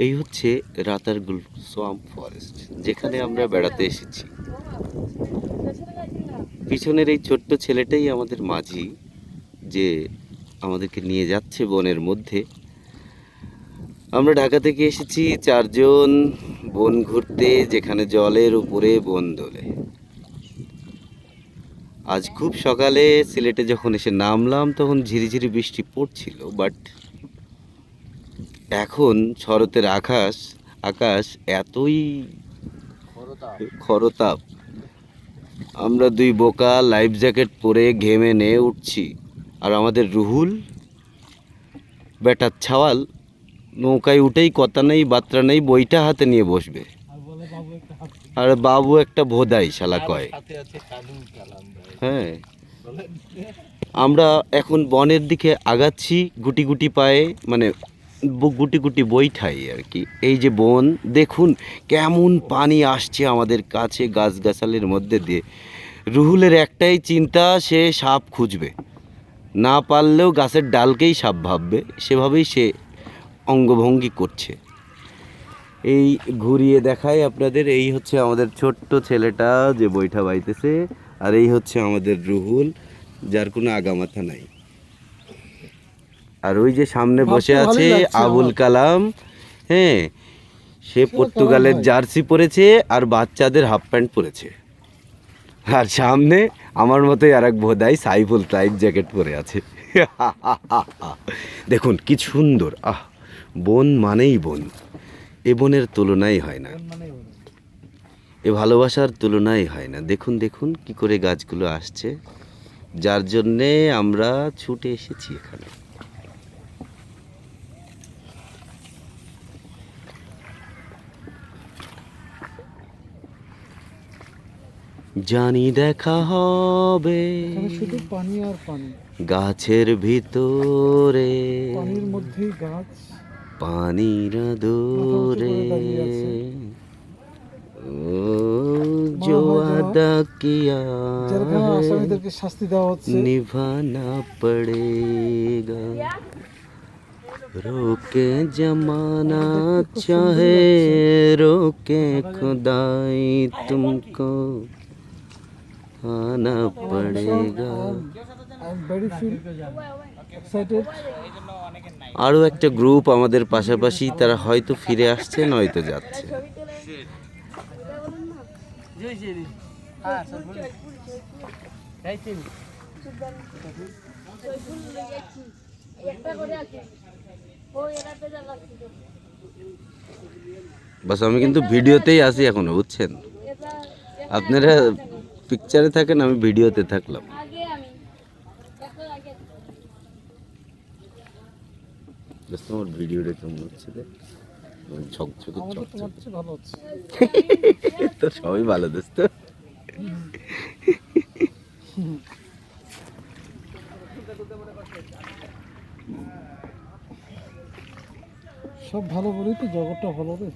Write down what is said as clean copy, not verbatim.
এই হচ্ছে Ratargul swamp forest, যেখানে আমরা বেড়াতে এসেছি। পিছনের এই ছোট্ট ছেলেটাই আমাদের মাঝি, যে আমাদেরকে নিয়ে যাচ্ছে বনের মধ্যে। আমরা ঢাকা থেকে এসেছি 4 জন বন ঘুরতে, যেখানে জলের উপরে বন দোলে। আজ খুব সকালে সিলেটে যখন এসে নামলাম তখন ঝিরিঝিরি বৃষ্টি পড়ছিল, বাট এখন শরতের আকাশ এতই খরতাপ, আমরা 2 বোকা লাইফ জ্যাকেট পরে ঘেমে নিয়ে উঠছি। আর আমাদের রুহুল বেটার ছাওয়াল নৌকায় উঠেই কথা নেই বার্তা নেই, বইটা হাতে নিয়ে বসবে, আর বাবু একটা ভোদাই শালা কয়। হ্যাঁ, আমরা এখন বনের দিকে আগাচ্ছি গুটি গুটি পায়ে, মানে গুটি গুটি বৈঠাই আর কি। এই যে বন দেখুন কেমন পানি আসছে আমাদের কাছে গাছগাছালির মধ্যে দিয়ে। রুহুলের একটাই চিন্তা, সে সাপ খুঁজবে, না পারলেও গাছের ডালকেই সাপ ভাববে, সেভাবেই সে অঙ্গভঙ্গি করছে। এই ঘুরিয়ে দেখায় আপনাদের, এই হচ্ছে আমাদের ছোট্ট ছেলেটা যে বৈঠা বাইতেছে, আর এই হচ্ছে আমাদের রুহুল, যার কোনো আগামাথা নাই। আর ওই যে সামনে বসে আছে আবুল কালাম, হ্যাঁ, সে পর্তুগালের জার্সি পরেছে আর বাচ্চাদের হাফ প্যান্ট পরেছে। আর সামনে আমার মতোই আর এক ভোদাই সাইফুল লাইফ জ্যাকেট পরে আছে। দেখুন কি সুন্দর, বন মানেই বন, এ বনের তুলনাই হয় না, এ ভালোবাসার তুলনাই হয় না। দেখুন দেখুন কি করে গাছগুলো আসছে, যার জন্যে আমরা ছুটে এসেছি এখানে। জানি দেখা হবে শুধু পানি আর পানি, গাছের ভিতরে, পানির মধ্যেই গাছ, পানির দূরে। ও জোয়াদা কিয়া আসামিদেরকে শাস্তি দেওয়া হচ্ছে, নিভানা পড়েগা, रोके जमाना चाहे रोके खुदाई तुमको आना पड़ेगा। আরও একটা গ্রুপ আমাদের পাশাপাশি, তারা হয়তো ফিরে আসছে নয়তো যাচ্ছে। বাস আমি কিন্তু ভিডিওতেই আছি এখনো, বুঝছেন? আপনারা পিকচারে থাকেন, আমি ভিডিওতে থাকলাম। আমার ভিডিওটা কেমন হচ্ছে রে? ঝকঝকে ঝকঝকে ভালো হচ্ছে। তো সবাই ভালো দোস্ত। সব ভালো বলেই তো জগৎটা ভালো রে।